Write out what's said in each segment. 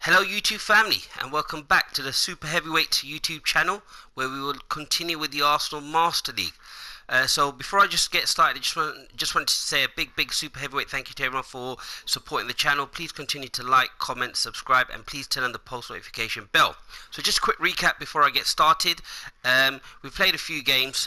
Hello YouTube family, and welcome back to the Super Heavyweights YouTube channel, where we will continue with the Arsenal Master League. So before I just get started, I just wanted to say a big Super Heavyweight thank you to everyone for supporting the channel. Please continue to like, comment, subscribe, and please turn on the post notification bell. So just a quick recap before I get started. We've played a few games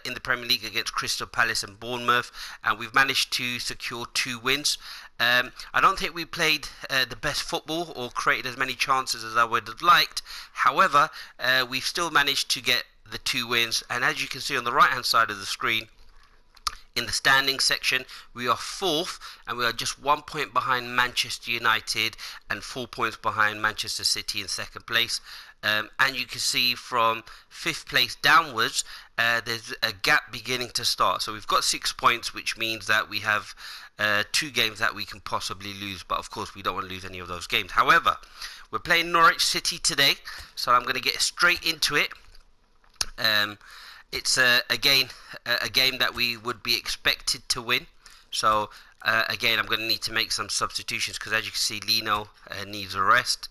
in the Premier League against Crystal Palace and Bournemouth, and we've managed to secure 2 wins. I don't think we played the best football or created as many chances as I would have liked. However, we've still managed to get the 2 wins, and as you can see on the right hand side of the screen, in the standings section, we are 4th, and we are just 1 point behind Manchester United and 4 points behind Manchester City in 2nd place. And you can see from 5th place downwards, there's a gap beginning to start. So we've got 6 points, which means that we have 2 games that we can possibly lose, but of course we don't want to lose any of those games. However, we're playing Norwich City today, so I'm going to get straight into it. It's again a game that we would be expected to win. So again, I'm going to need to make some substitutions because, as you can see, Lino needs a rest.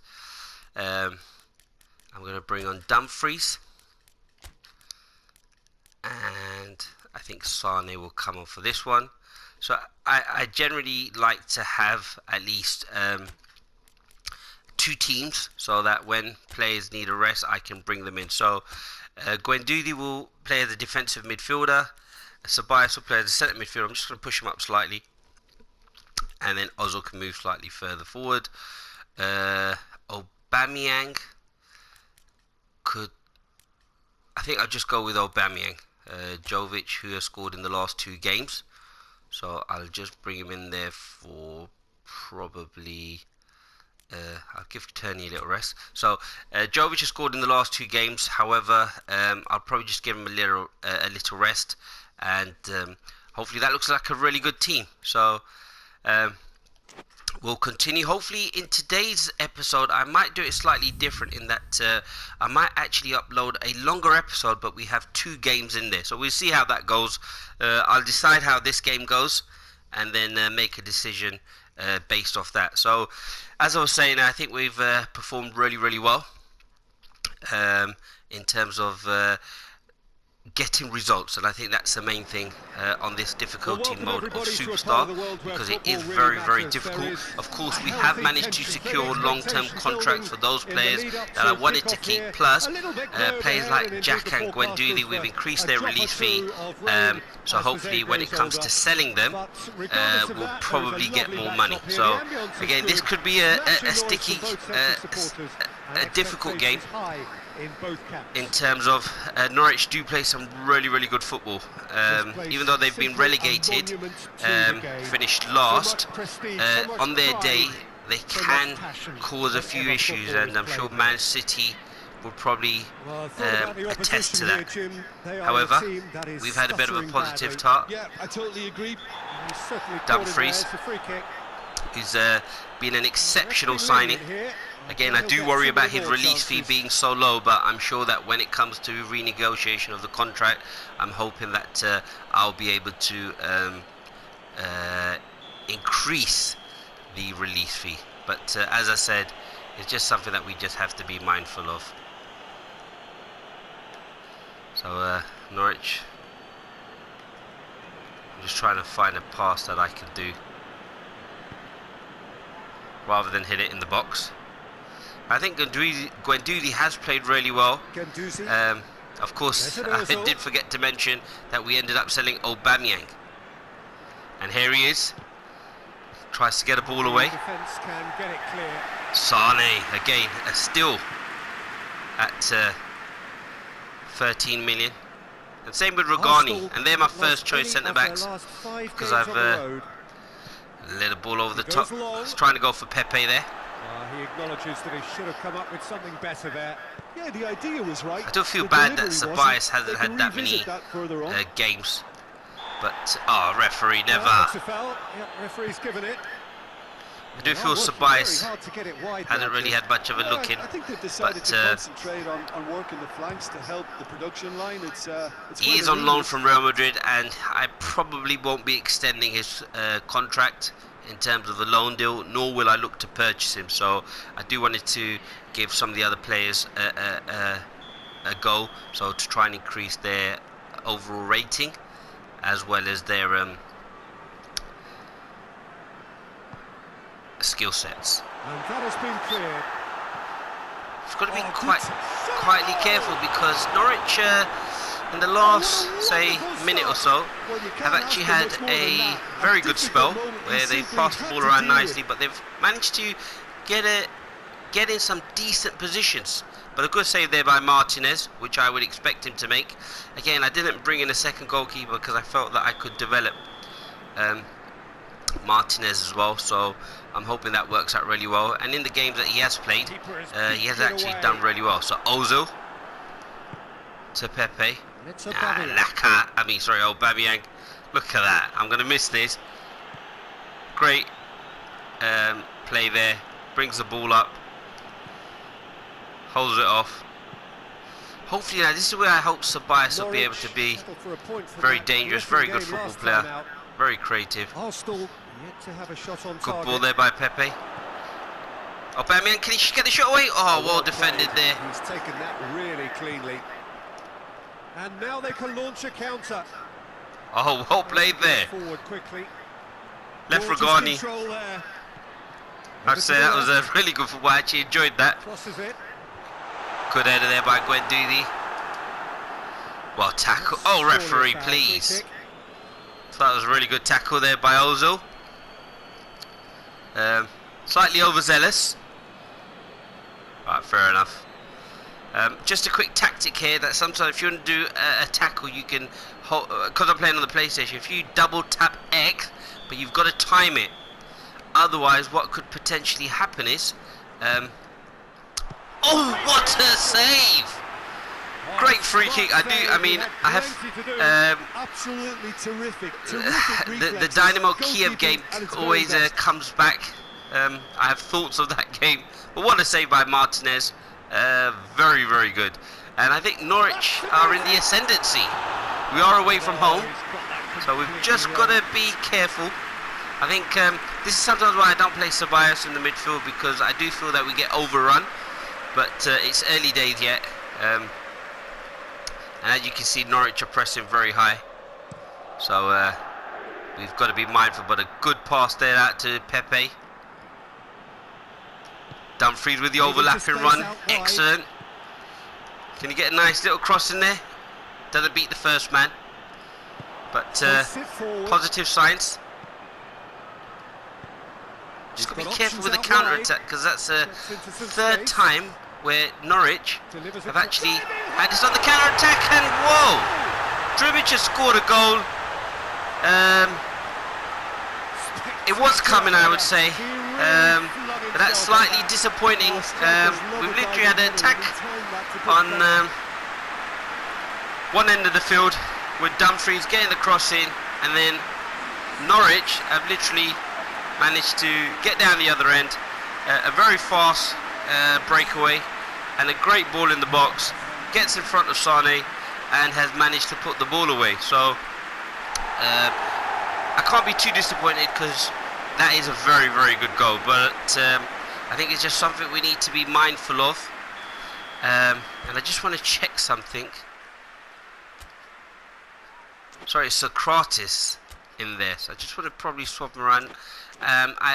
I'm going to bring on Dumfries, and I think Sane will come on for this one. So I generally like to have at least 2 teams, so that when players need a rest, I can bring them in. So Guendouzi will play as a defensive midfielder. Ceballos will play as a centre midfielder. I'm just going to push him up slightly, and then Ozil can move slightly further forward. Aubameyang I think I'll just go with Aubameyang. Jovic, who has scored in the last 2 games. So I'll just bring him in there for probably... I'll give Turney a little rest. So Jovic has scored in the last 2 games. However, I'll probably just give him a little rest, and hopefully that looks like a really good team. So we'll continue. Hopefully in today's episode I might do it slightly different, in that I might actually upload a longer episode, but we have 2 games in there, so we'll see how that goes. I'll decide how this game goes, and then make a decision based off that. So as I was saying, I think we've performed really well in terms of getting results, and I think that's the main thing on this difficulty mode of Superstar, because it is very difficult. Of course, we have managed to secure long-term contracts for those players that I wanted to keep, plus players like Jack and Guendouzi, we've increased their release fee, so hopefully when it comes to selling them, we'll probably get more money. So again, this could be a sticky, a difficult game. In terms of Norwich do play some really good football, even though they've been relegated, finished last. On their day they can cause a few issues, and I'm sure Man City will probably attest to that. However, we've had a bit of a positive start. Dumfries, who's been an exceptional signing. Again, I do worry about his release fee being so low, but I'm sure that when it comes to renegotiation of the contract, I'm hoping that I'll be able to increase the release fee. But as I said, it's just something that we just have to be mindful of. So Norwich, I'm just trying to find a pass that I can do rather than hit it in the box. I think Guendouzi has played really well. Of course, I did forget to mention that we ended up selling Aubameyang. And here he is. Tries to get a ball away. Sane, again, still at 13 million. And same with Rogani. And they're my first choice centre-backs, because I've let the ball over the top. I was trying to go for Pepe there. He acknowledges that he should have come up with something better there. Yeah, the idea was right. I do feel bad that Ceballos hasn't had that many games. But, referee never. Referee's given it. I do feel Ceballos hasn't really had much of a look in. I think they've decided to concentrate on working the flanks to help the production line. He is on loan from Real Madrid, and I probably won't be extending his contract in terms of the loan deal, nor will I look to purchase him. So I do wanted to give some of the other players a go, so to try and increase their overall rating as well as their skill sets. And that has been cleared. It's got to be quietly careful, because Norwich in the last, say, minute or so have actually had a very good spell where they've passed the ball around nicely, but they've managed to get in some decent positions. But a good save there by Martinez, which I would expect him to make. Again, I didn't bring in a second goalkeeper because I felt that I could develop Martinez as well, so I'm hoping that works out really well. And in the games that he has played, he has actually done really well. So Ozil to Pepe. Aubameyang. Look at that. I'm going to miss this. Great play there. Brings the ball up. Holds it off. Hopefully, now this is where I hope Ceballos will be able to be very dangerous, very good football player, very creative. Good ball there by Pepe. Aubameyang, can he get the shot away? Oh, well defended there. He's taken that really cleanly. And now they can launch a counter. Oh, well played there. Forward quickly. Left Rogani. I'd say that was a really good football. I actually enjoyed that. Crosses it. Good header there by Guendouzi. Well, tackle. Oh, referee, please. So that was a really good tackle there by Ozil. Slightly overzealous. Right, fair enough. Just a quick tactic here, that sometimes if you want to do a tackle, you can, because I'm playing on the PlayStation, if you double tap X, but you've got to time it. Otherwise, what could potentially happen is, oh, what a save! Great free kick. I have absolutely terrific. The Dynamo Kiev game always comes back. I have thoughts of that game, but what a save by Martinez. Very, very good. And I think Norwich are in the ascendancy. We are away from home, so we've just got to be careful. I think this is sometimes why I don't play Ceballos in the midfield, because I do feel that we get overrun. But it's early days yet. And as you can see, Norwich are pressing very high. So we've got to be mindful. But a good pass there out to Pepe. Dumfries with the overlapping run. Excellent. Can you get a nice little cross in there? Doesn't beat the first man. But positive signs. Just got to be careful with the counter-attack, because that's a third time where Norwich have actually had this on the counter-attack, and whoa! Drimic has scored a goal. It was coming, I would say, but that's slightly disappointing. We've literally had an attack on one end of the field with Dumfries getting the cross in, and then Norwich have literally managed to get down the other end. A very fast breakaway and a great ball in the box, gets in front of Sane and has managed to put the ball away. So I can't be too disappointed, because that is a very, very good goal, but I think it's just something we need to be mindful of. And I just want to check something. Sorry, Socrates in there, so I just want to probably swap him around.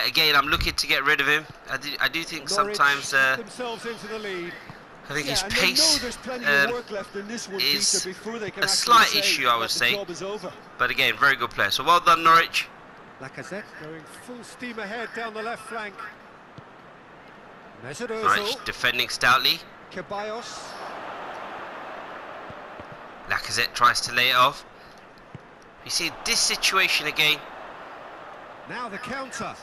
Again, I'm looking to get rid of him. I do think sometimes I think his pace is a slight issue, I would say. But again, very good player. So well done, Norwich. Lacazette going full steam ahead down the left flank. Norwich defending stoutly. Ceballos. Lacazette tries to lay it off. You see this situation again. Now the counter.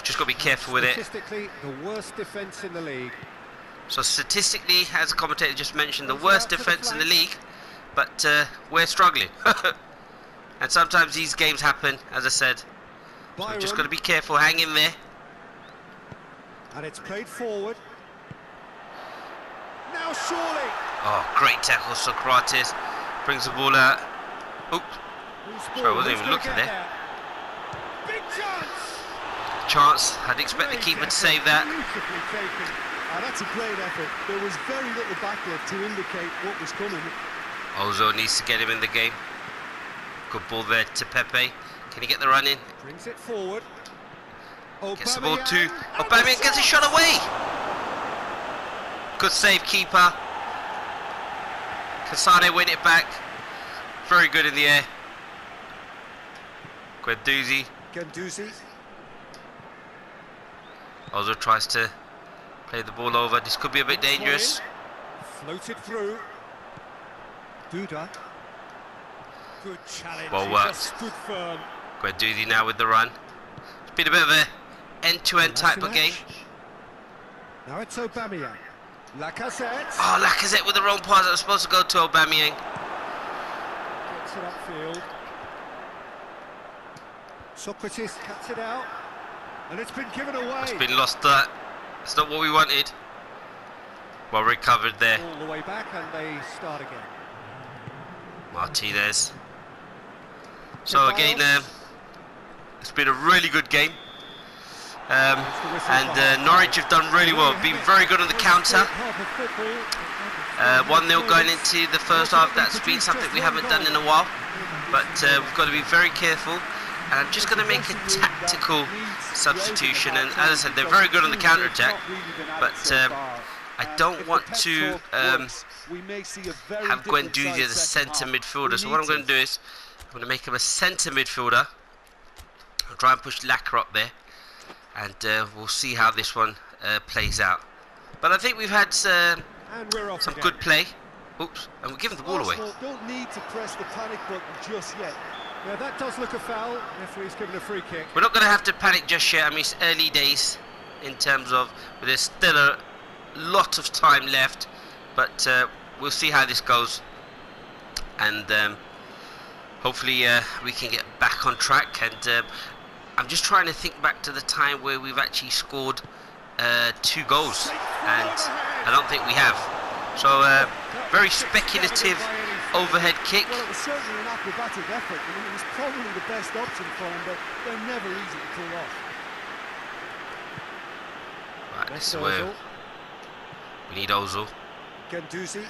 Just got to be careful with it. Statistically, the worst defence in the league. So statistically, as the commentator just mentioned, the worst defence in the league, but we're struggling. And sometimes these games happen, as I said. So we've just got to be careful, hang in there. And it's played forward. Now surely. Oh, great tackle, Socrates. Brings the ball out. Oops. Sorry, I wasn't even looking there. Big Chance. I'd expect the keeper to save that. Beautifully taken. That's a great effort. There was very little backleft to indicate what was coming. Ozo needs to get him in the game. Good ball there to Pepe. Can he get the run in? Brings it forward. Gets the ball to Aubameyang, gets a shot away. Good save, keeper. Kasane win it back. Very good in the air. Guendouzi. Ozo tries to play the ball over. This could be a bit dangerous. Floated through. Duda. Good challenge. Well He worked. just stood firm. Guendouzi now with the run. It's been a bit of a end-to-end type of game. Now it's Aubameyang. Lacazette. Oh, Lacazette with the wrong pass. That was supposed to go to Aubameyang. Gets it upfield. Socrates cuts it out. And it's been given away. It's been lost. It's not what we wanted. Well recovered there. All the way back and they start again. Martinez. So again, it's been a really good game. And Norwich have done really well. Been very good on the counter. 1-0 going into the first half. That's been something we haven't done in a while. But we've got to be very careful. And I'm just going to make a tactical substitution. And as I said, they're very good on the counter-attack. But I don't want to have Guendouzi as a centre midfielder. So what I'm going to do is I'm going to make him a centre midfielder. I'll try and push Lacazette up there. And we'll see how this one plays out. But I think we've had some good play. Oops, and we're giving the ball away. Don't need to press the panic button just yet. Yeah, that does look a foul. Referee's given a free kick. We're not going to have to panic just yet. I mean, it's early days in terms of, but there's still a lot of time left. But we'll see how this goes. And hopefully we can get back on track. And I'm just trying to think back to the time where we've actually scored 2 goals. And I don't think we have. So very speculative overhead kick. Well, it was certainly an acrobatic effort. I mean, it was probably the best option for him, but they're never easy to pull off. Right, this is where we need Ozil. Guendouzi.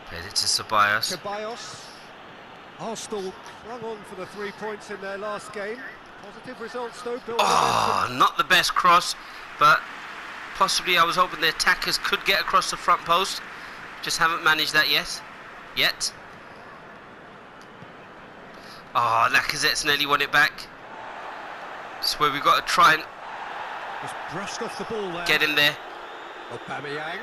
Plays it to Ceballos. Ceballos. Arsenal clung on for the 3 points in their last game. Positive results though. Oh, not the best cross, but possibly I was hoping the attackers could get across the front post. Just haven't managed that yet. Oh, Lacazette's nearly won it back. This is where we've got to try and just brushed off the ball there. Get in there. Aubameyang.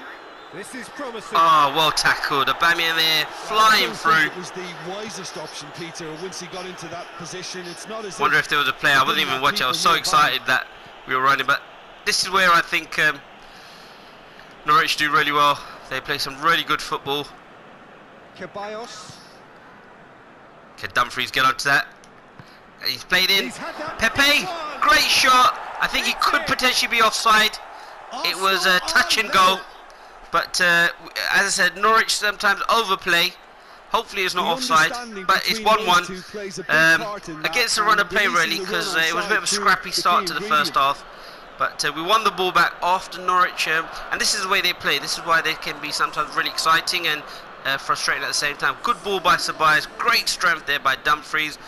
This is promising. Oh, well tackled. Aubameyang there, flying through. It was the wisest option, Peter. Once he got into that position, it's not as Wonder if there was a player. I wasn't even watching. I was so excited that we were running. But this is where I think Norwich do really well. They play some really good football. Ceballos. Can Dumfries get onto that? He's played in. Pepe, great shot. I think he could potentially be offside. It was a touch and go. But as I said, Norwich sometimes overplay. Hopefully it's not offside, but it's 1-1 against the run of play really, because it was a bit of a scrappy start to the first half. But we won the ball back after Norwich, and this is the way they play. This is why they can be sometimes really exciting and frustrating at the same time. Good ball by Ceballos, great strength there by Dumfries.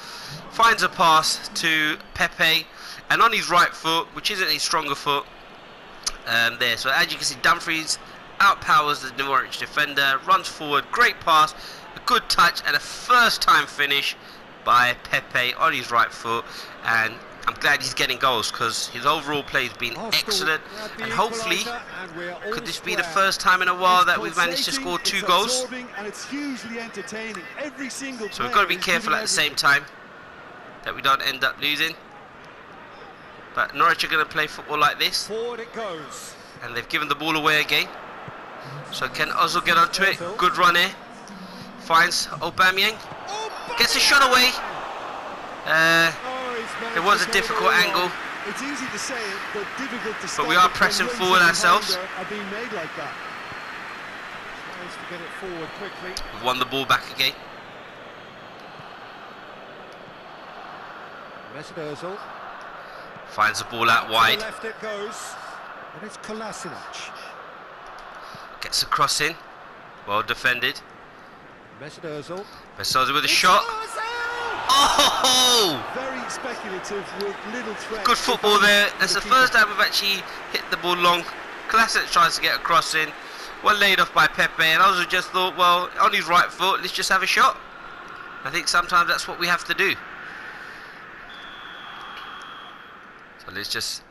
Finds a pass to Pepe, and on his right foot, which isn't his stronger foot, there. So as you can see, Dumfries outpowers the Norwich defender, runs forward, great pass, a good touch, and a first-time finish by Pepe on his right foot. And I'm glad he's getting goals because his overall play has been excellent. And hopefully, could this be the first time in a while that we've managed to score 2 goals? So we've got to be careful at the same time that we don't end up losing. But Norwich are going to play football like this. Forward it goes. And they've given the ball away again. So can Ozil get onto it? Good run here. Finds Aubameyang. Gets a shot away. It was a difficult angle. It's easy to say it, but difficult to But we are pressing forward ourselves. Are being made like that. Tries to get it forward quickly. We've won the ball back again. Mesut Ozil. Finds the ball out To wide. the left it goes. And it's Kolasinac. Gets a cross in. Well defended. Mesut Ozil. Mesut Ozil with a shot. Oh! Very speculative with little threat. Good football there. That's the first time we've actually hit the ball long. Kolasinac tries to get a cross in. Well laid off by Pepe, and Ozil just thought, well, on his right foot, let's just have a shot. I think sometimes that's what we have to do. So let's just...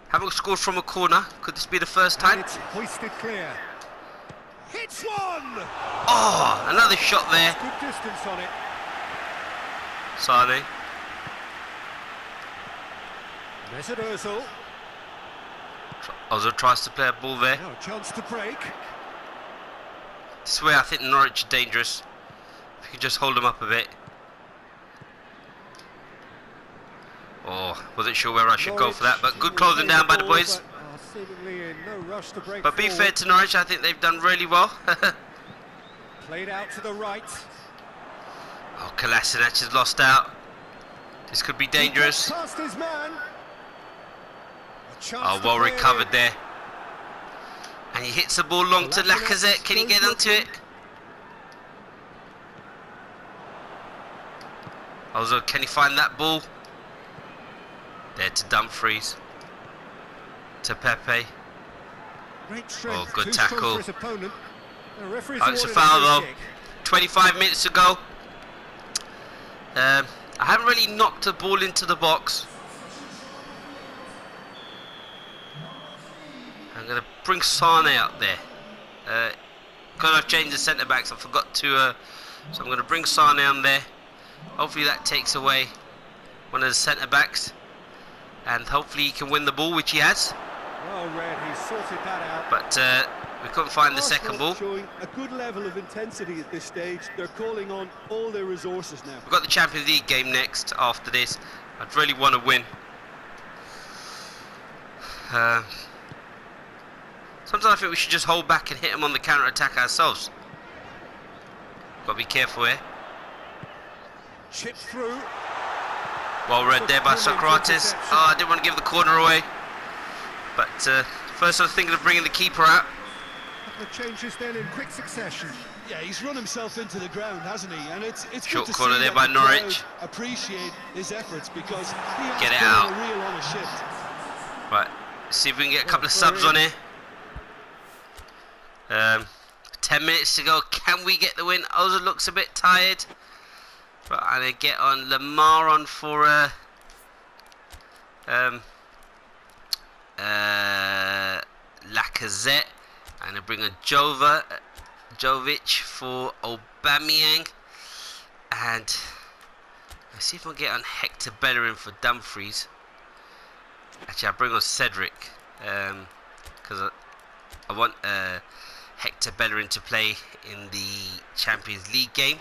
Haven't scored from a corner. Could this be the first And time? it's hoisted clear. Hits one! Oh, another shot there. Good distance on it. Sane. Mesut Ozil. Ozil tries to play a ball there. Now a chance to break. This is where I think Norwich are dangerous. If you could just hold them up a bit. Oh, wasn't sure where I should go for that, but good closing down by the boys. Seemingly in no rush to break But be forward. fair to Norwich, I think they've done really well. Played out to the right. Oh, Kolasinac has lost out. This could be dangerous. He gets past his man. A chance Oh, to well play it recovered in. there. And he hits the ball long to Lacazette. Can he get onto it? Also, can he find that ball? There to Dumfries. To Pepe. Great strength. Oh, good Too strong tackle. for his opponent. The referee's Oh, it's a awarded foul free though. kick. 25 minutes ago. I haven't really knocked the ball into the box. I'm going to bring Sane out there. Because I've changed the centre backs, I forgot to. So I'm going to bring Sane on there. Hopefully that takes away one of the centre backs, and hopefully he can win the ball, which he has. Well read, he's sorted that out. But we couldn't find the second ball. Showing a good level of intensity at this stage. They're calling on all their resources now. We've got the Champions League game next after this. I'd really want to win. Sometimes I think we should just hold back and hit them on the counter-attack ourselves. Got to be careful here. Chipped through. Well read there by Socrates. Oh, I didn't want to give the corner away. But first I was thinking of bringing the keeper out. The changes then in quick succession. Yeah, he's run himself into the ground, hasn't he? And it's Short good to corner see there that by the Norwich. crowd appreciate his efforts because he has Get it put in out. a real honest shift. Right, see if we can get a couple of subs on here. 10 minutes to go. Can we get the win? Ozil looks a bit tired. But I'm going to get on Lamar on for Lacazette. I'm going to bring on Jovic for Aubameyang. And let's see if I can get on Hector Bellerin for Dumfries. Actually, I'll bring on Cedric. Because I want Hector Bellerin to play in the Champions League game.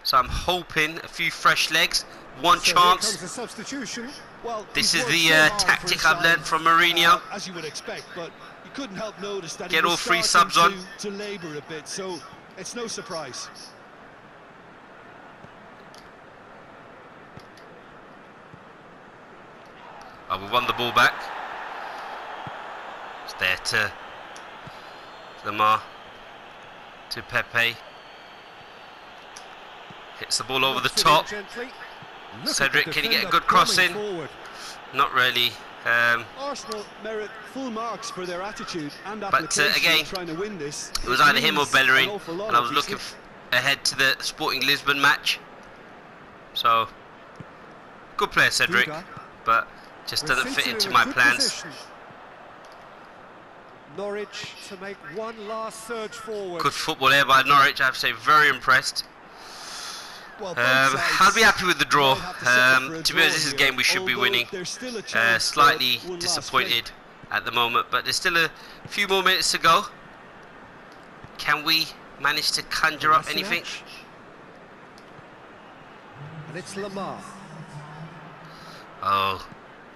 So I'm hoping a few fresh legs, one So chance. Here comes a substitution. Well, This he's is worked the so hard for tactic his I've side, learned from Mourinho. As you would expect, but you couldn't help notice that Get he was all three starting subs on. to labour a bit, so it's no surprise. Oh, we won the ball back. It's there to Lamar, to Pepe. Hits the ball over the Knocks it in top. gently. Look at Cedric, the can you get a defender good cross bombing in? forward. Not really. Arsenal merit full marks for their attitude and But, application again, in trying to win this. It was either him or means Bellerin, an awful lot, and I was obviously. looking ahead to the Sporting Lisbon match. So, good player Cedric, Duda. but just doesn't fit Defeated into in a my good plans. position. Norwich to make one last surge forward. Good football there by Norwich, I have to say, very impressed. Well, both sides I'll be happy with the draw. might have to settle for a To be honest, this is a draw game we should be here, winning. although there's still a chance for Slightly one last disappointed at the moment, but there's still a few more minutes to go. Can we manage to conjure up anything? And it's Lamar. Oh,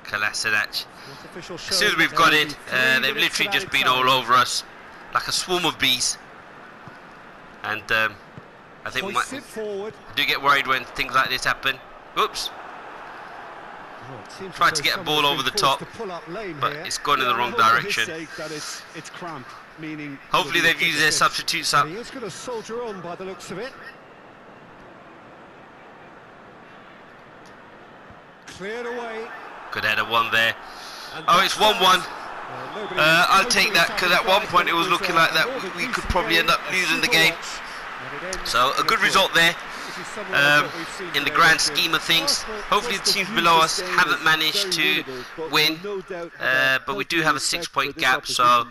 Kolasinac. What official As soon as we've got it, they've literally just been all over us like a swarm of bees. And I think we Hoists might, it forward. I do get worried when things like this happen. Oops. Tried to get a ball over the top, but it's gone in the wrong direction. Hopefully they've used their substitutes up. He's going to soldier on by the looks of it. Cleared away. Good header, one there. Oh, it's 1-1. I'll take that, because at one point it was looking like that we could probably end up losing the game. So a good result there. In the grand scheme of things, hopefully the teams below us haven't managed to win, but we do have a 6-point gap, so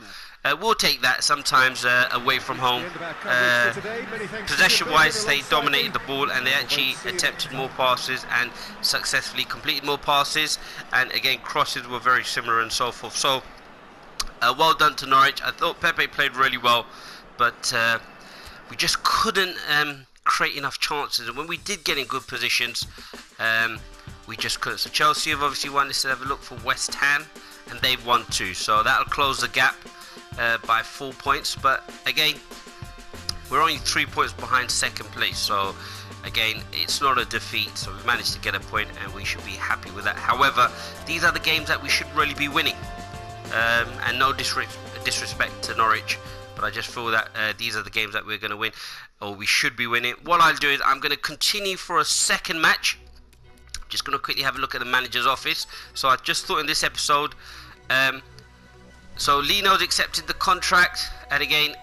we'll take that sometimes away from home. Possession wise, they dominated the ball and they actually attempted more passes and successfully completed more passes, and again crosses were very similar and so forth. So well done to Norwich. I thought Pepe played really well, but we just couldn't create enough chances, and when we did get in good positions, we just couldn't. So Chelsea have obviously won. Let's have a look for West Ham, and they've won too, so that'll close the gap by 4 points. But again, we're only 3 points behind second place, so again it's not a defeat, so we managed to get a point and we should be happy with that. However, these are the games that we should really be winning, and no disrespect to Norwich, but I just feel that these are the games that we're going to win, or we should be winning. What I'll do is I'm going to continue for a second match. Just going to quickly have a look at the manager's office. So I just thought in this episode, so Lino's accepted the contract, and again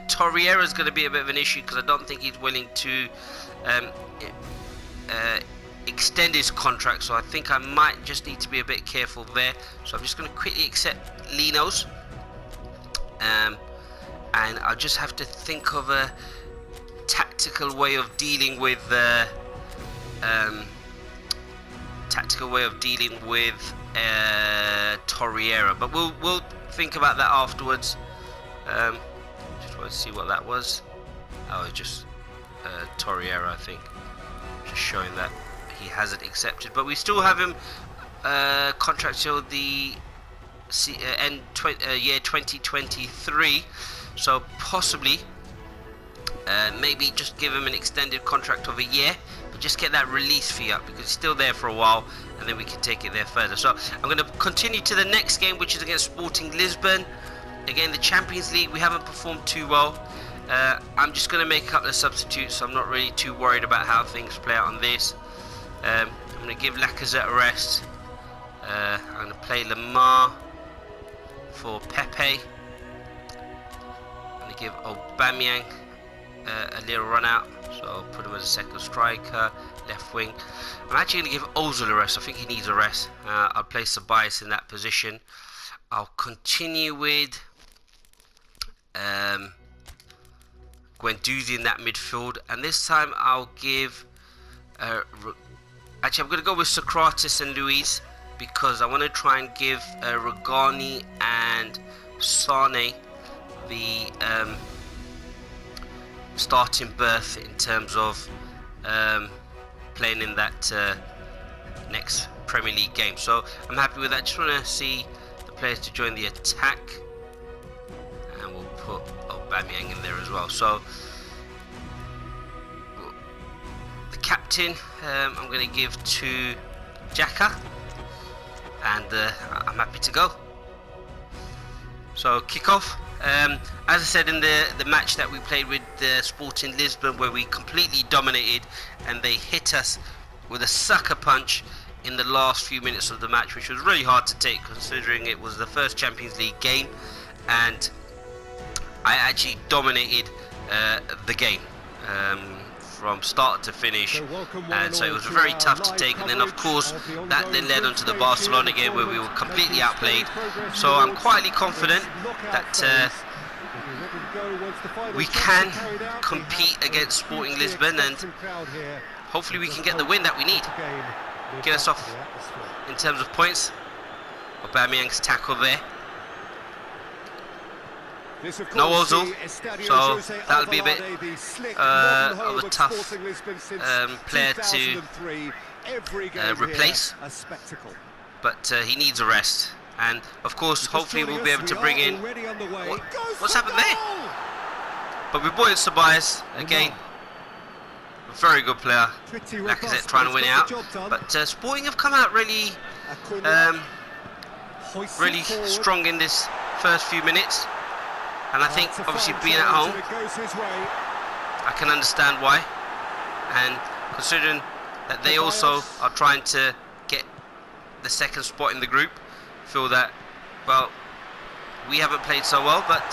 Torreira is going to be a bit of an issue because I don't think he's willing to extend his contract, so I think I might just need to be a bit careful there. So I'm just going to quickly accept Lino's, and I'll just have to think of a tactical way of dealing with Torreira, but we'll think about that afterwards. Just want to see what that was. Oh, it's just Torreira, I think. Just showing that he hasn't accepted, but we still have him contract till the end year 2023. So possibly, maybe just give him an extended contract of a year, but just get that release fee up because he's still there for a while, and then we can take it there further. So I'm going to continue to the next game, which is against Sporting Lisbon. Again, the Champions League, we haven't performed too well. I'm just going to make a couple of substitutes, so I'm not really too worried about how things play out on this. I'm going to give Lacazette a rest. I'm going to play Lamar for Pepe. Give Aubameyang a little run out, so I'll put him as a second striker, left wing. I'm actually going to give Ozil a rest. I think he needs a rest. I'll place Ceballos in that position. I'll continue with Guendouzi in that midfield, and this time I'll give actually I'm going to go with Socrates and Luis, because I want to try and give Regani and Sane the starting berth in terms of playing in that next Premier League game. So I'm happy with that. Just want to see the players to join the attack, and we'll put Aubameyang in there as well. So the captain, I'm going to give to Xhaka, and I'm happy to go. So kick off. As I said in the match that we played with Sporting Lisbon, where we completely dominated and they hit us with a sucker punch in the last few minutes of the match, which was really hard to take considering it was the first Champions League game, and I actually dominated the game from start to finish, and so it was very tough to take. And then of course that then led on to the Barcelona game where we were completely outplayed. So I'm quietly confident that we can compete against Sporting Lisbon, and hopefully we can get the win that we need, get us off in terms of points. Aubameyang's tackle there. No Ozil, so that'll be a bit of a tough player to replace, but he needs a rest, and of course hopefully we'll be able to bring in what's happened there, but we brought in Ceballos again, a very good player. Lacazette trying to win it out, but Sporting have come out really Acuna hoists it really forward. strong in this first few minutes, and I think That's a obviously fine being at challenge, home, and it goes his way. I can understand why, and considering that they also are trying to get the second spot in the group, feel that, well, we haven't played so well, but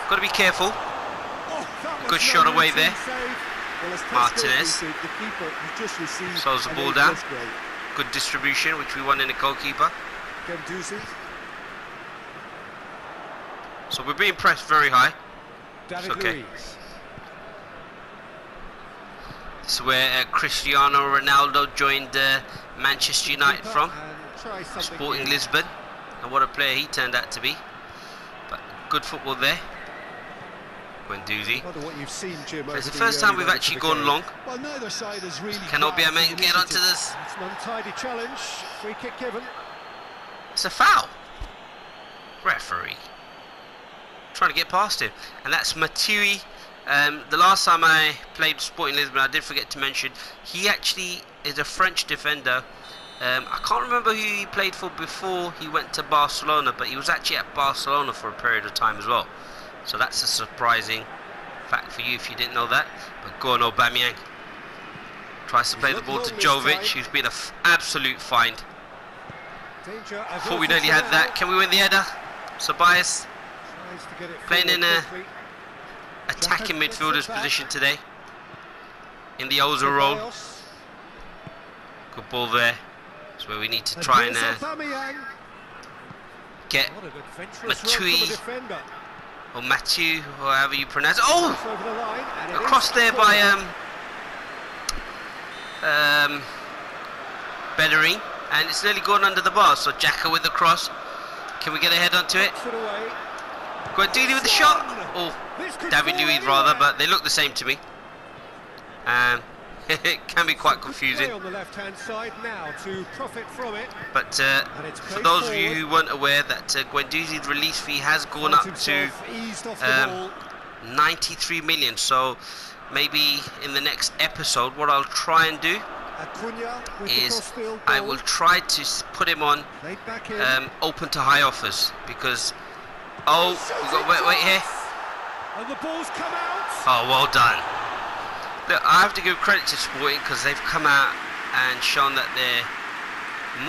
got to be careful. Oh, that was Good no shot away routine there. save. Well, as Martinez. the keeper has just received Slows the an ball A+ down. grade. Good distribution, which we won in the goalkeeper. Guendouzi, So we're being pressed very high. David okay. Luiz. This is where Cristiano Ronaldo joined Manchester United from, And try something Sporting new. Lisbon, and what a player he turned out to be. But good football there. Guendouzi. I wonder what you've seen, Jim. It's over the first early time we've moments actually of the gone game. long. Well, neither side has really. Can Obiang grasped the get onto initiative. this? It's an untidy challenge. Free kick given. It's a foul. Referee. Trying to get past him. And that's Matui. The last time I played Sporting Lisbon, I did forget to mention, he actually is a French defender. I can't remember who he played for before he went to Barcelona, but he was actually at Barcelona for a period of time as well. So that's a surprising fact for you if you didn't know that. But go on, Aubameyang. Tries to play the ball to Jovic, who's been an absolute find. Danger. Thought we nearly had that. Can we win the header? Tobias Tries to get it playing in forward a quickly. attacking Gets it midfielder's back. position today. In the Oza role. Ceballos. Good ball there. That's where we need to try and here's Aubameyang. get What an adventurous run from Matui the defender. or Mathieu, or however you pronounce it. Oh! It's over the line, and it Across is there by forward. Bellerin, and it's nearly gone under the bar. So Xhaka with the cross. Can we get a head onto it? Knocks it away. Guendouzi with the shot. Oh, This could David fall Luiz anywhere. rather, but they look the same to me. It can be quite Good confusing. play on the left-hand side now to profit from it. But And it's for played those of you forward. who weren't aware, that Guendouzi's release fee has gone up Finds to himself eased off the ball. 93 million. So maybe in the next episode, what I'll try and do Acuna with the is crossfield I goal. will try to put him on Laid back in. open to high offers, because we've got wait here. And the ball's come out. Oh, well done. Look, I have to give credit to Sporting because they've come out and shown that they're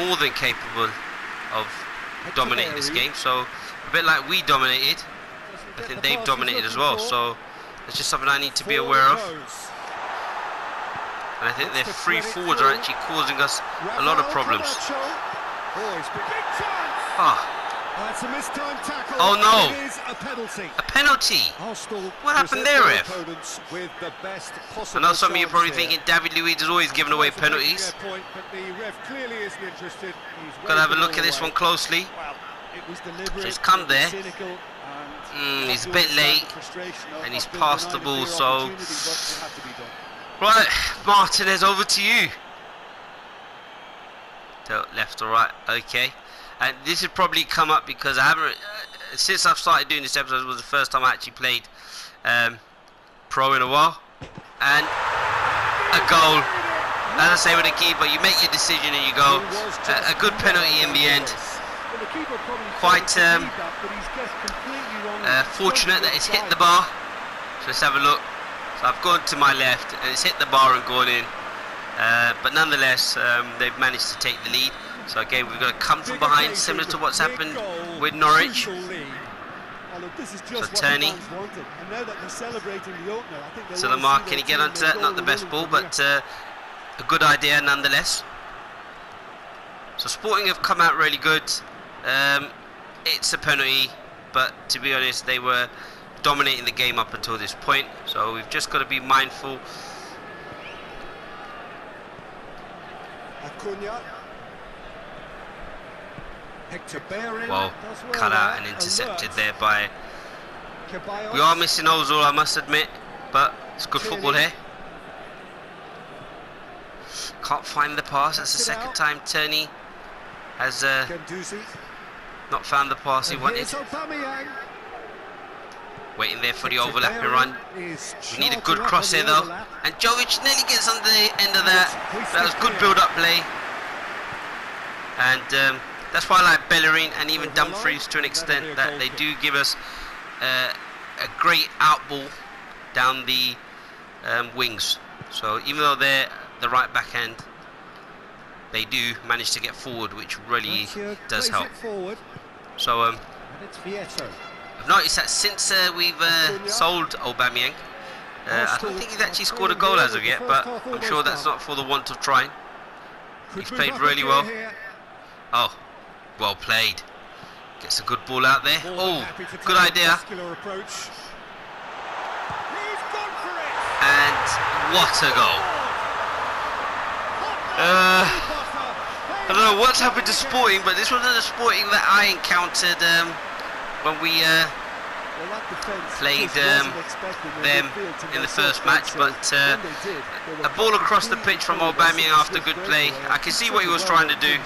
more than capable of dominating this game. So a bit like we dominated, I think they've dominated as well. So it's just something I need to be aware of. And I think their free forwards are actually causing us a lot of problems. Ah, That's a mistimed tackle. Oh, no. It is a penalty. a penalty. Arsenal What happened present there, their ref? opponents with the best I possible know some of you are probably chance here. thinking David Luiz is always giving away Tries to make penalties. their point, but the ref clearly isn't interested. He's Got to have a waved look it at this all one away. closely. Well, it was deliberate. So he's come it was there. cynical, and He's a you bit understand late, the frustration of and he's being passed the denied a ball, clear so opportunity, but it had to be done. right, Martinez, over to you. So left or right, okay. And this has probably come up because I haven't, since I've started doing this episode, it was the first time I actually played pro in a while, and a goal. As I say with the keeper, you make your decision and you go. A good penalty in the end. Well, the keeper probably Quite tried to lead that, but he's guessed completely wrong. fortunate that it's hit the bar. So let's have a look. So I've gone to my left and it's hit the bar and gone in. But nonetheless, they've managed to take the lead. So again, we've got to come from behind, similar to what's happened with Norwich. So Turney. So the mark, can he get onto that? Not the best ball, but a good idea nonetheless. So Sporting have come out really good. It's a penalty, but to be honest, they were dominating the game up until this point. So we've just got to be mindful. Acuna. Hector Bellerin Well, does well cut out there. and intercepted Alert. there by. Ceballos. We are missing Ozil, I must admit, but it's good football here. Can't find the pass. That's the second time Turney has Guendouzi. not found the pass he And wanted. here's Aubameyang. Waiting there for the Hector overlapping Bellerin run. is We need a charging good up cross on here the though. overlap. And Jovic nearly gets on the end of that. Hoisted That was good clear. build-up play. and that's why I like Bellerin and even Dumfries to an extent, that they do give us a great outball down the wings. So even though they're the right back end, they do manage to get forward, which really does help. So I've noticed that since we've sold Aubameyang, I don't think he's actually scored a goal as of yet, but I'm sure that's not for the want of trying. He's played really well. Oh, well played. Gets a good ball out there. Oh, good idea. And what a goal. I don't know what's happened to Sporting, but this wasn't the Sporting that I encountered when we played them in the first match. But a ball across the pitch from Aubameyang after good play. I can see what he was trying to do.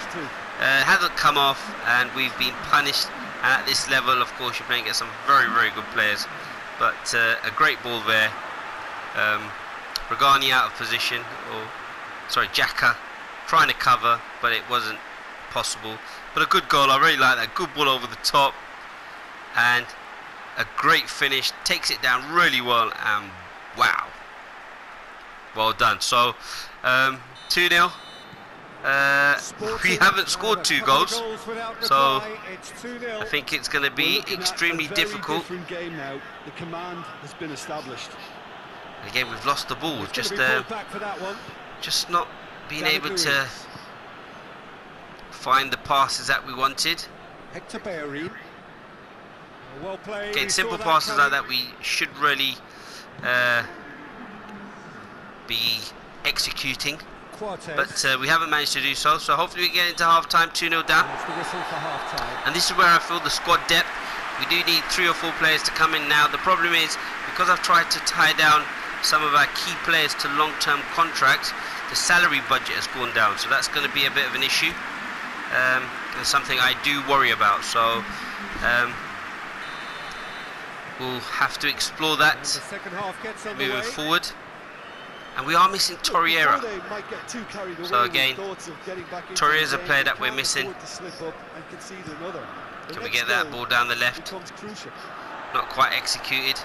Hasn't come off, and we've been punished. And at this level, of course, you're playing against some very, very good players. But a great ball there. Regani out of position, or sorry, Xhaka trying to cover, but it wasn't possible. But a good goal. I really like that. Good ball over the top, and a great finish. Takes it down really well, and wow, well done. So 2-0. We haven't scored 2 goals, so I think it's going to be extremely difficult. The command has been established. Again, we've lost the ball, just not being able to find the passes that we wanted. Again, simple passes like that we should really be executing, but we haven't managed to do so. So hopefully we get into half-time 2-0 down. And this is where I feel the squad depth. We do need 3 or 4 players to come in now. The problem is, because I've tried to tie down some of our key players to long-term contracts, the salary budget has gone down, so that's going to be a bit of an issue, and something I do worry about. So we'll have to explore that moving forward. And we are missing Torreira, so again, Torreira is a player that we're missing. Can we get that ball down the left? Not quite executed.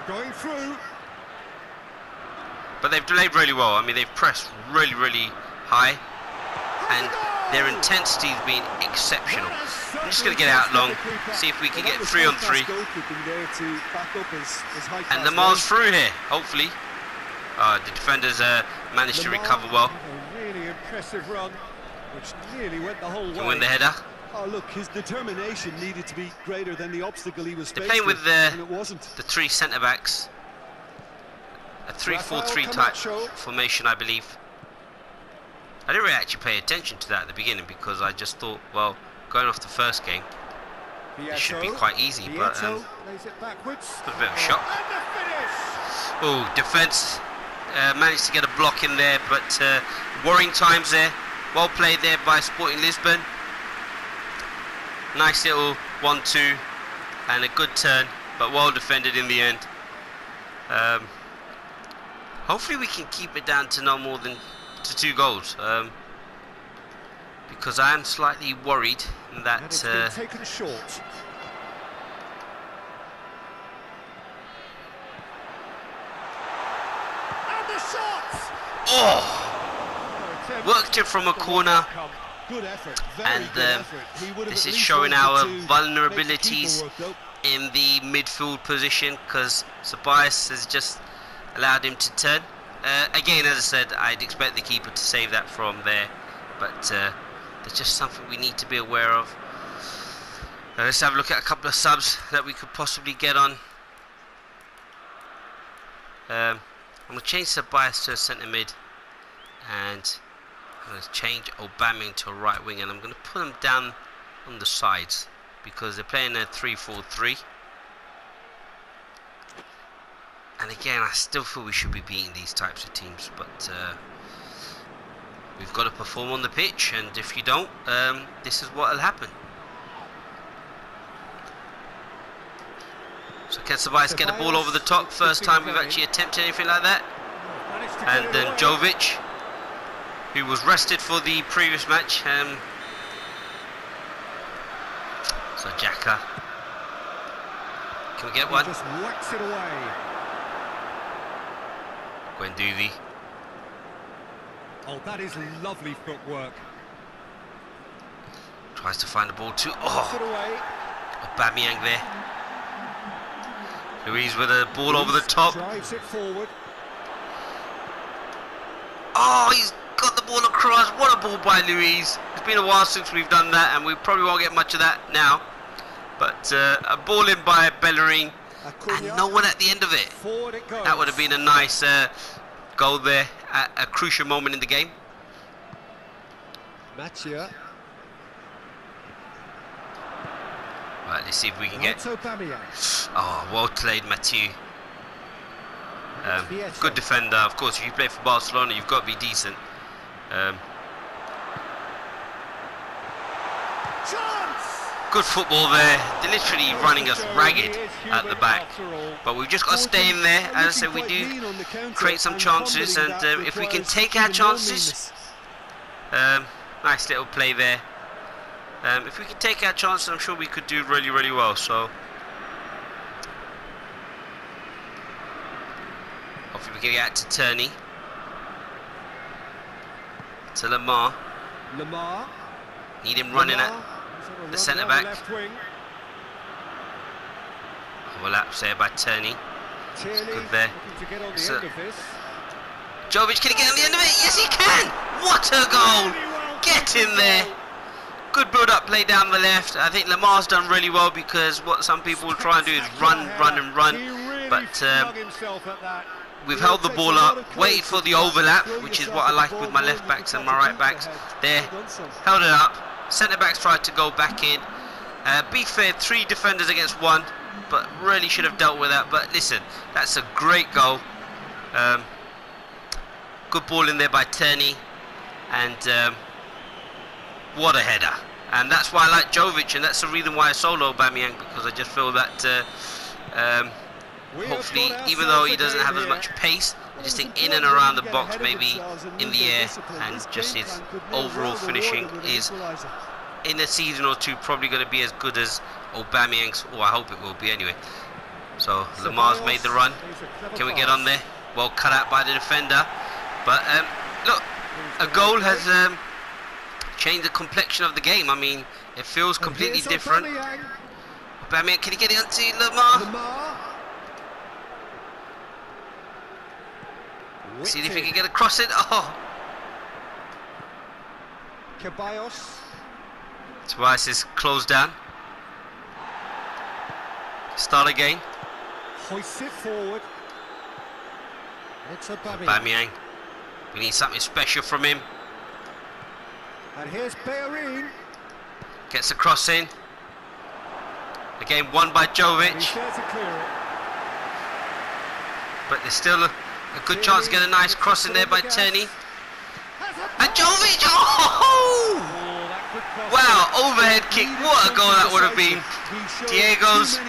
Going through. But they've played really well. I mean, they've pressed really, really high, and their intensity has been exceptional. I'm just going to get out long, see if we can get 3 on 3. And the miles through here, hopefully. The defenders managed to recover well. A really impressive run, which nearly went the whole way. Can win the header. Oh look, his determination needed to be greater than the obstacle he was They're facing, playing with and it wasn't. the 3 centre-backs. A 3-4-3 type formation, I believe. I didn't really actually pay attention to that at the beginning, because I just thought, well, going off the first game, it should be quite easy, but put a bit of a shock. Oh, defence managed to get a block in there, but worrying times there. Well played there by Sporting Lisbon. Nice little 1-2 and a good turn, but well defended in the end. Hopefully we can keep it down to no more than 2 goals, because I am slightly worried that it's been taken short. And the shot! Oh! Worked it from a corner. Good effort. And this is showing our vulnerabilities in the midfield position, because Ceballos has just allowed him to turn. Again, as I said, I'd expect the keeper to save that from there, but there's just something we need to be aware of. Let's have a look at a couple of subs that we could possibly get on. I'm going to change Ceballos to a centre mid, and I'm going to change Aubameyang to a right wing, and I'm going to put them down on the sides because they're playing a 3-4-3. And again, I still feel we should be beating these types of teams, but we've got to perform on the pitch, and if you don't, this is what will happen. So can Ceballos get the ball over the top? First time we've actually attempted anything like that. And then Jovic, who was rested for the previous match. So Xhaka. Can we get one? Just whacks it away. Guendouzi. Oh, that is lovely footwork. Tries to find the ball too. Knocks it Oh, away. Aubameyang there. Luiz with a ball over the top. Drives it forward. Oh, he's got the ball across. What a ball by Luiz. It's been a while since we've done that, and we probably won't get much of that now. But a ball in by Bellerin, and no one at the end of it. Forward it goes. That would have been a nice goal there at a crucial moment in the game. Mattia. Right, let's see if we can get... Aubameyang. Oh, well played, Mathieu. Vieto. Good defender. Of course, if you play for Barcelona, you've got to be decent. Chance! Good football there. They're literally running us ragged at the back. But we've just got to stay in there. As I said, we do create some chances, and if we can take our chances... nice little play there. If we can take our chances, I'm sure we could do really, really well. So hopefully we can get out to Turney. To Lamar. Need him running at the centre back. Overlaps there by Turney. It's good there. So, Jovic, can he get on the end of it? Yes, he can! What a goal! Get in there! Good build-up play down the left. I think Lamar's done really well, because what some people will try and do is run and run. But we've held the ball up, waited for the overlap, which is what I like with my left backs and my right backs. There, held it up. Centre backs tried to go back in. Be fair, 3 defenders against 1, but really should have dealt with that. But listen, that's a great goal. Good ball in there by Turney, and what a header. And that's why I like Jovic, and that's the reason why I solo Aubameyang, because I just feel that hopefully, even though he doesn't have as much pace, I just think in and around the box, maybe in the air, and just his overall finishing is, in a season or two, probably going to be as good as Aubameyang's, or I hope it will be anyway. So Lamar's made the run. Can we get on there? Well cut out by the defender. But look, a goal has changed the complexion of the game. I mean, it feels completely different. Aubameyang, can he get it onto Lamar? See if he can get across it. Oh! Ceballos. Tobias is closed down. Start again. Hoists it forward. It's Aubameyang. Aubameyang. We need something special from him. And here's Bellerin. Gets a cross in. Again, won by Jovic. He's there to clear it. But there's still a good chance to get a nice cross in there by Turney. And Jovic! Oh! Wow, overhead kick. What a goal that would have been. Diego's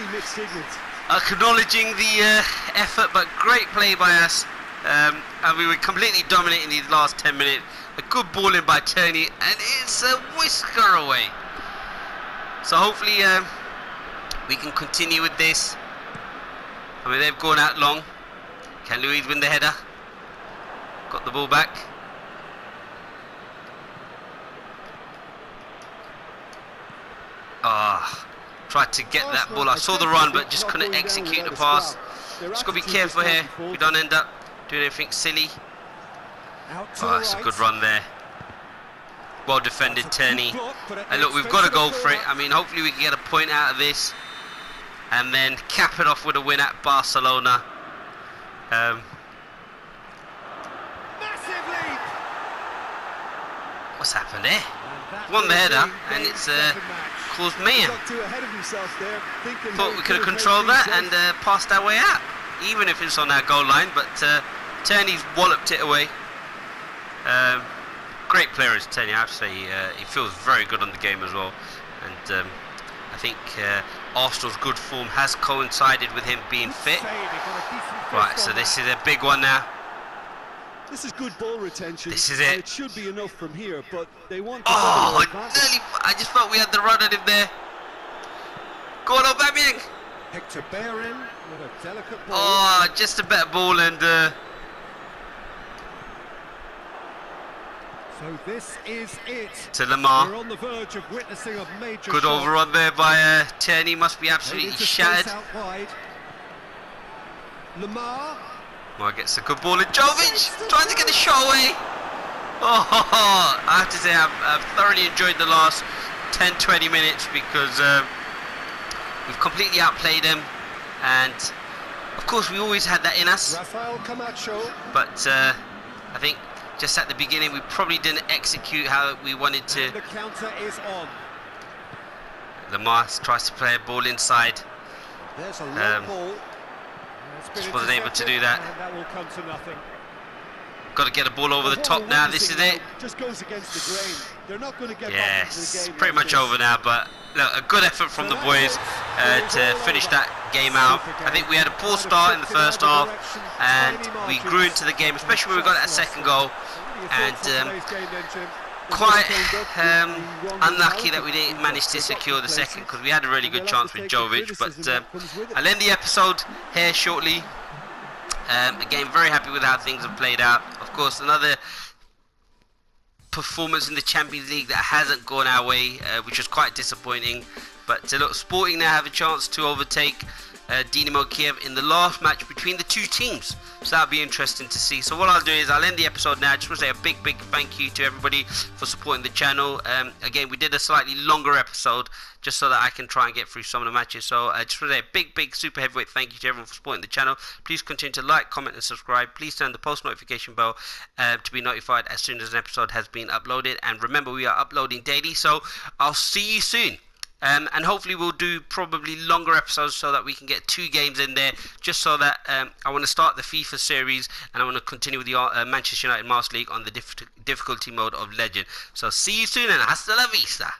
acknowledging the effort, but great play by us. And we were completely dominating these last 10 minutes. A good ball in by Turney, and it's a whisker away. So hopefully we can continue with this. I mean, they've gone out long. Can Luiz win the header? Got the ball back. Tried to get that ball. I saw the run, but just couldn't execute the pass. Just got to be careful here. We don't end up doing anything silly. Oh, that's a good run there. Well defended, Turney. And look, we've got to go for it. I mean, hopefully we can get a point out of this, and then cap it off with a win at Barcelona. What's happened there? Won the header, and it's caused mayhem. Thought we could have controlled that and passed our way out, even if it's on our goal line. But Turney's walloped it away. Great player is Turney, I have to say. He feels very good on the game as well, and I think Arsenal's good form has coincided with him being fit. Right, so this is a big one now. This is good ball retention. This is and it. It should be enough from here, but they want to Oh, double their advantage. I just felt we had the run on him there. Go on, Aubameyang. Hector Bellerin with a delicate ball. Oh, just a better ball and So this is it. to We're Lamar. on the verge of witnessing a major Good shot. overrun there by Tierney. Must be Made absolutely into shattered. space out wide. Lamar. Lamar gets a good ball and Jovic trying to get the shot away. Oh, I have to say I've thoroughly enjoyed the last 10-20 minutes because we've completely outplayed them, and of course we always had that in us, Rafael Camacho. but I think just at the beginning we probably didn't execute how we wanted to. And the counter is on. Lamar tries to play a ball inside. There's a long ball. It's been Just wasn't able to do intercepted, that. and that will come to nothing. Got to get a ball over the What top we're now. This is witnessing it. now just goes against the grain. They're not going to get back into the Yes, game. pretty like much this. over now, but look, a good effort from the boys to finish that game out. I think we had a poor start in the first half, and we grew into the game, especially when we got that second goal. And quite unlucky that we didn't manage to secure the second, because we had a really good chance with Jovic. But I'll end the episode here shortly. Again, very happy with how things have played out. Of course, another performance in the Champions League that hasn't gone our way, which was quite disappointing. But look, Sporting now have a chance to overtake Dynamo Kiev in the last match between the two teams, so that'll be interesting to see. So what I'll do is I'll end the episode now. I just want to say a big thank you to everybody for supporting the channel. Again, we did a slightly longer episode just so that I can try and get through some of the matches. So I just want to say a big super heavyweight thank you to everyone for supporting the channel. Please continue to like, comment and subscribe. Please turn the post notification bell to be notified as soon as an episode has been uploaded. And remember, we are uploading daily, so I'll see you soon. And hopefully we'll do probably longer episodes so that we can get 2 games in there, just so that I want to start the FIFA series and I want to continue with the Manchester United Master League on the difficulty mode of Legend. So see you soon and hasta la vista.